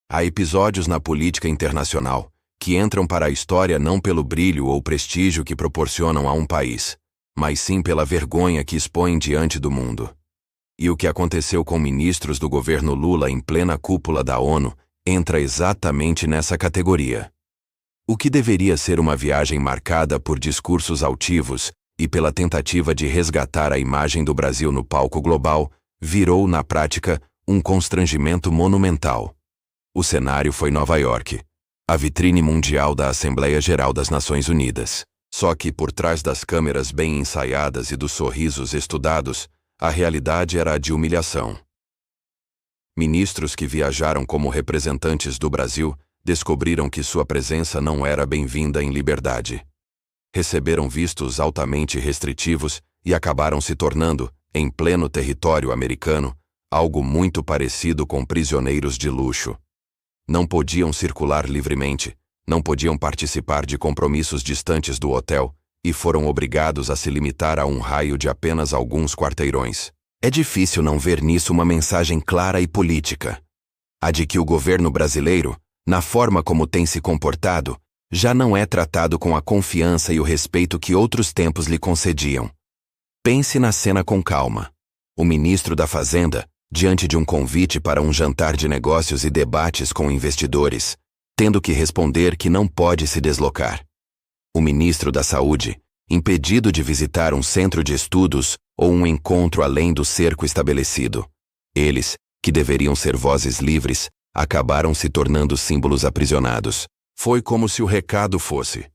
Há episódios na política internacional que entram para a história não pelo brilho ou prestígio que proporcionam a um país, mas sim pela vergonha que expõem diante do mundo. E o que aconteceu com ministros do governo Lula em plena cúpula da ONU entra exatamente nessa categoria. O que deveria ser uma viagem marcada por discursos altivos e pela tentativa de resgatar a imagem do Brasil no palco global, virou, na prática, um constrangimento monumental. O cenário foi Nova York, a vitrine mundial da Assembleia Geral das Nações Unidas. Só que, por trás das câmeras bem ensaiadas e dos sorrisos estudados, a realidade era a de humilhação. Ministros que viajaram como representantes do Brasil descobriram que sua presença não era bem-vinda em liberdade. Receberam vistos altamente restritivos e acabaram se tornando, em pleno território americano, algo muito parecido com prisioneiros de luxo. Não podiam circular livremente, não podiam participar de compromissos distantes do hotel e foram obrigados a se limitar a um raio de apenas alguns quarteirões. É difícil não ver nisso uma mensagem clara e política. A de que o governo brasileiro, na forma como tem se comportado, já não é tratado com a confiança e o respeito que outros tempos lhe concediam. Pense na cena com calma. O ministro da Fazenda, diante de um convite para um jantar de negócios e debates com investidores, tendo que responder que não pode se deslocar. O ministro da Saúde, impedido de visitar um centro de estudos ou um encontro além do cerco estabelecido. Eles, que deveriam ser vozes livres, acabaram se tornando símbolos aprisionados. Foi como se o recado fosse: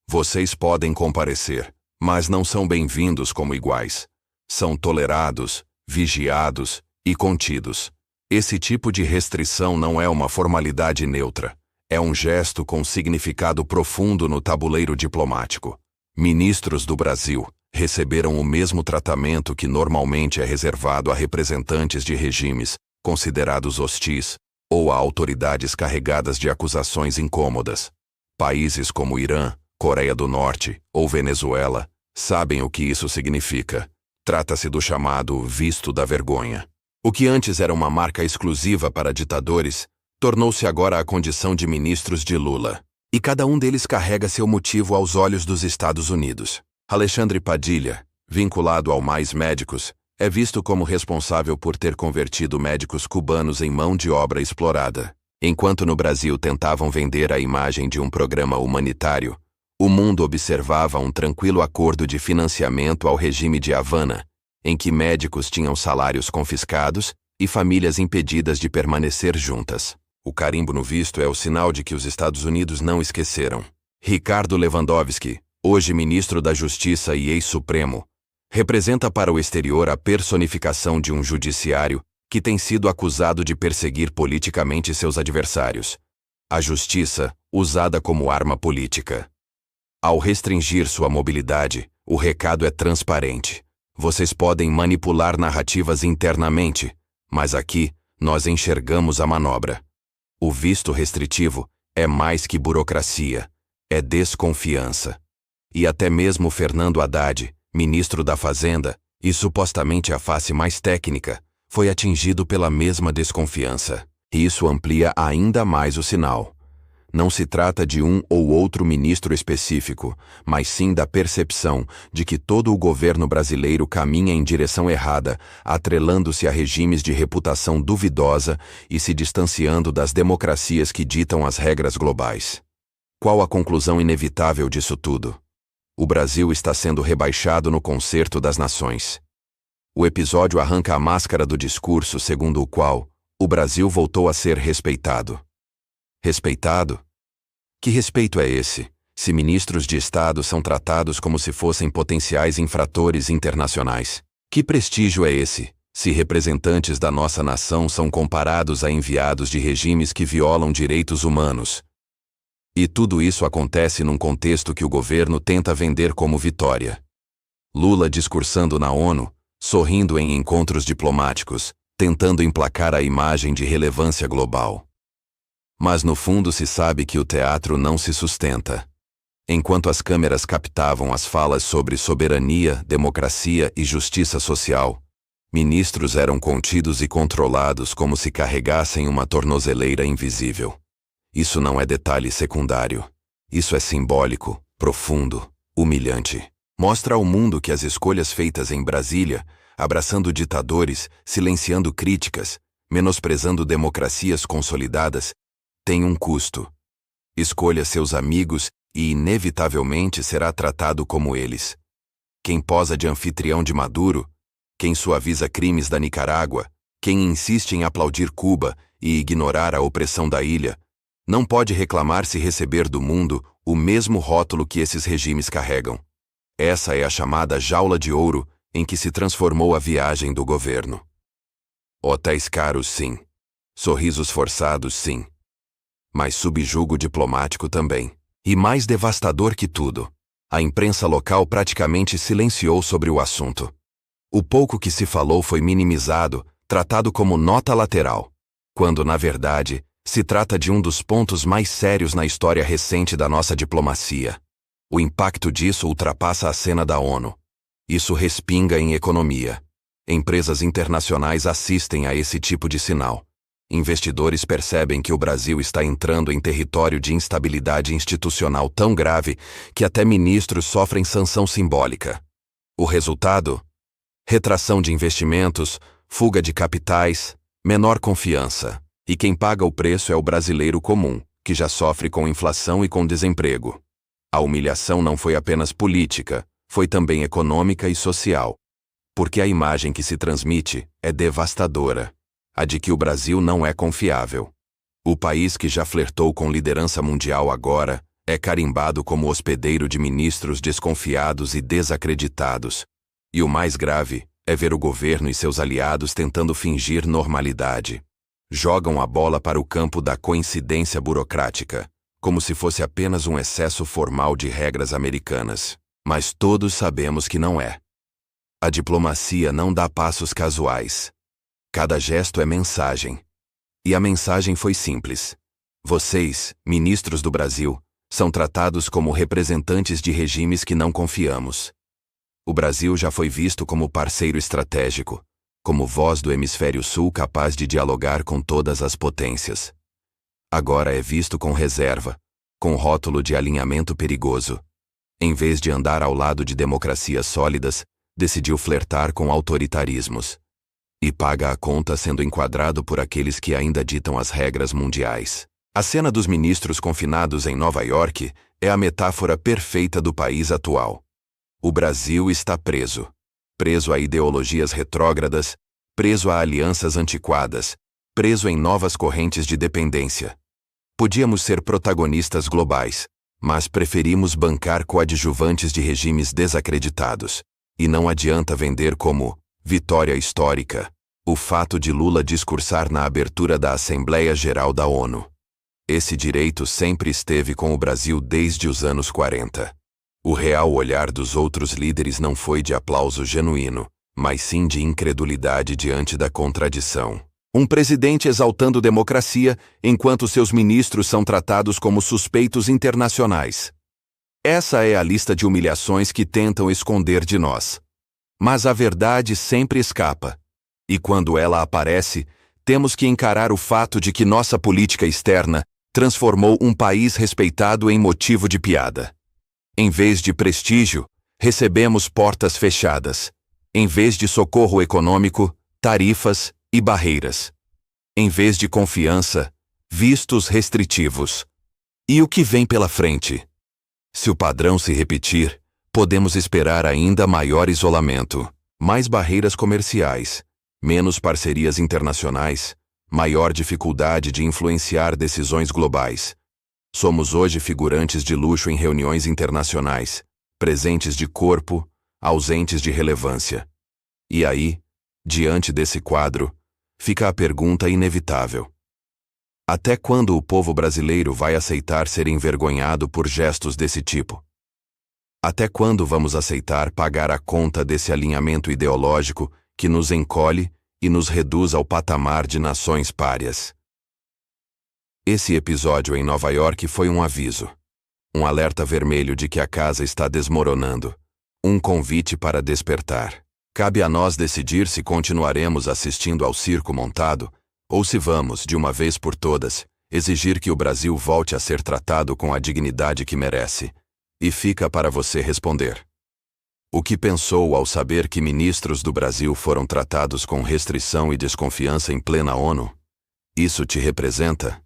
vocês podem comparecer, mas não são bem-vindos como iguais. São tolerados, vigiados e contidos. Esse tipo de restrição não é uma formalidade neutra. É um gesto com significado profundo no tabuleiro diplomático. Ministros do Brasil receberam o mesmo tratamento que normalmente é reservado a representantes de regimes considerados hostis ou a autoridades carregadas de acusações incômodas. Países como Irã, Coreia do Norte ou Venezuela sabem o que isso significa. Trata-se do chamado visto da vergonha. O que antes era uma marca exclusiva para ditadores, tornou-se agora a condição de ministros de Lula. E cada um deles carrega seu motivo aos olhos dos Estados Unidos. Alexandre Padilha, vinculado ao Mais Médicos, é visto como responsável por ter convertido médicos cubanos em mão de obra explorada. Enquanto no Brasil tentavam vender a imagem de um programa humanitário, o mundo observava um tranquilo acordo de financiamento ao regime de Havana, em que médicos tinham salários confiscados e famílias impedidas de permanecer juntas. O carimbo no visto é o sinal de que os Estados Unidos não esqueceram. Ricardo Lewandowski, hoje ministro da Justiça e ex-supremo, representa para o exterior a personificação de um judiciário que tem sido acusado de perseguir politicamente seus adversários. A justiça, usada como arma política. Ao restringir sua mobilidade, o recado é transparente. Vocês podem manipular narrativas internamente, mas aqui nós enxergamos a manobra. O visto restritivo é mais que burocracia, é desconfiança. E até mesmo Fernando Haddad, ministro da Fazenda, e supostamente a face mais técnica, foi atingido pela mesma desconfiança. E isso amplia ainda mais o sinal. Não se trata de um ou outro ministro específico, mas sim da percepção de que todo o governo brasileiro caminha em direção errada, atrelando-se a regimes de reputação duvidosa e se distanciando das democracias que ditam as regras globais. Qual a conclusão inevitável disso tudo? O Brasil está sendo rebaixado no concerto das nações. O episódio arranca a máscara do discurso segundo o qual o Brasil voltou a ser respeitado. Respeitado? Que respeito é esse, se ministros de Estado são tratados como se fossem potenciais infratores internacionais? Que prestígio é esse, se representantes da nossa nação são comparados a enviados de regimes que violam direitos humanos? E tudo isso acontece num contexto que o governo tenta vender como vitória. Lula discursando na ONU, sorrindo em encontros diplomáticos, tentando emplacar a imagem de relevância global. Mas no fundo se sabe que o teatro não se sustenta. Enquanto as câmeras captavam as falas sobre soberania, democracia e justiça social, Ministros eram contidos e controlados como se carregassem uma tornozeleira invisível. Isso não é detalhe secundário. Isso é simbólico, profundo, humilhante. Mostra ao mundo que as escolhas feitas em Brasília, abraçando ditadores, silenciando críticas, menosprezando democracias consolidadas, têm um custo. Escolha seus amigos e inevitavelmente será tratado como eles. Quem posa de anfitrião de Maduro, quem suaviza crimes da Nicarágua, quem insiste em aplaudir Cuba e ignorar a opressão da ilha, não pode reclamar-se receber do mundo o mesmo rótulo que esses regimes carregam. Essa é a chamada jaula de ouro em que se transformou a viagem do governo. Hotéis caros, sim. Sorrisos forçados, sim. Mas subjugo diplomático também. E mais devastador que tudo, a imprensa local praticamente silenciou sobre o assunto. O pouco que se falou foi minimizado, tratado como nota lateral, quando, na verdade, se trata de um dos pontos mais sérios na história recente da nossa diplomacia. O impacto disso ultrapassa a cena da ONU. Isso respinga em economia. Empresas internacionais assistem a esse tipo de sinal. Investidores percebem que o Brasil está entrando em território de instabilidade institucional tão grave que até ministros sofrem sanção simbólica. O resultado? Retração de investimentos, fuga de capitais, menor confiança. E quem paga o preço é o brasileiro comum, que já sofre com inflação e com desemprego. A humilhação não foi apenas política, foi também econômica e social. Porque a imagem que se transmite é devastadora. A de que o Brasil não é confiável. O país que já flertou com liderança mundial agora é carimbado como hospedeiro de ministros desconfiados e desacreditados. E o mais grave é ver o governo e seus aliados tentando fingir normalidade. Jogam a bola para o campo da coincidência burocrática, como se fosse apenas um excesso formal de regras americanas. Mas todos sabemos que não é. A diplomacia não dá passos casuais. Cada gesto é mensagem. E a mensagem foi simples. Vocês, ministros do Brasil, são tratados como representantes de regimes que não confiamos. O Brasil já foi visto como parceiro estratégico, como voz do hemisfério sul capaz de dialogar com todas as potências. Agora é visto com reserva, com rótulo de alinhamento perigoso. Em vez de andar ao lado de democracias sólidas, decidiu flertar com autoritarismos. E paga a conta sendo enquadrado por aqueles que ainda ditam as regras mundiais. A cena dos ministros confinados em Nova York é a metáfora perfeita do país atual. O Brasil está preso. Preso a ideologias retrógradas, preso a alianças antiquadas, preso em novas correntes de dependência. Podíamos ser protagonistas globais, mas preferimos bancar coadjuvantes de regimes desacreditados. E não adianta vender como vitória histórica o fato de Lula discursar na abertura da Assembleia Geral da ONU. Esse direito sempre esteve com o Brasil desde os anos 40. O real olhar dos outros líderes não foi de aplauso genuíno, mas sim de incredulidade diante da contradição. Um presidente exaltando democracia, enquanto seus ministros são tratados como suspeitos internacionais. Essa é a lista de humilhações que tentam esconder de nós. Mas a verdade sempre escapa. E quando ela aparece, temos que encarar o fato de que nossa política externa transformou um país respeitado em motivo de piada. Em vez de prestígio, recebemos portas fechadas. Em vez de socorro econômico, tarifas e barreiras. Em vez de confiança, vistos restritivos. E o que vem pela frente? Se o padrão se repetir, podemos esperar ainda maior isolamento, mais barreiras comerciais, menos parcerias internacionais, maior dificuldade de influenciar decisões globais. Somos hoje figurantes de luxo em reuniões internacionais, presentes de corpo, ausentes de relevância. E aí, diante desse quadro, fica a pergunta inevitável. Até quando o povo brasileiro vai aceitar ser envergonhado por gestos desse tipo? Até quando vamos aceitar pagar a conta desse alinhamento ideológico que nos encolhe e nos reduz ao patamar de nações párias? Esse episódio em Nova York foi um aviso. Um alerta vermelho de que a casa está desmoronando. Um convite para despertar. Cabe a nós decidir se continuaremos assistindo ao circo montado, ou se vamos, de uma vez por todas, exigir que o Brasil volte a ser tratado com a dignidade que merece. E fica para você responder. O que pensou ao saber que ministros do Brasil foram tratados com restrição e desconfiança em plena ONU? Isso te representa?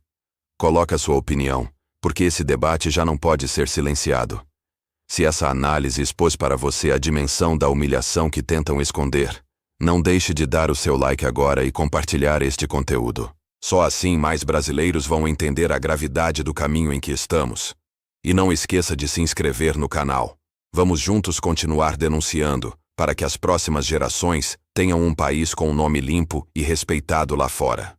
Coloca sua opinião, porque esse debate já não pode ser silenciado. Se essa análise expôs para você a dimensão da humilhação que tentam esconder, não deixe de dar o seu like agora e compartilhar este conteúdo. Só assim mais brasileiros vão entender a gravidade do caminho em que estamos. E não esqueça de se inscrever no canal. Vamos juntos continuar denunciando, para que as próximas gerações tenham um país com um nome limpo e respeitado lá fora.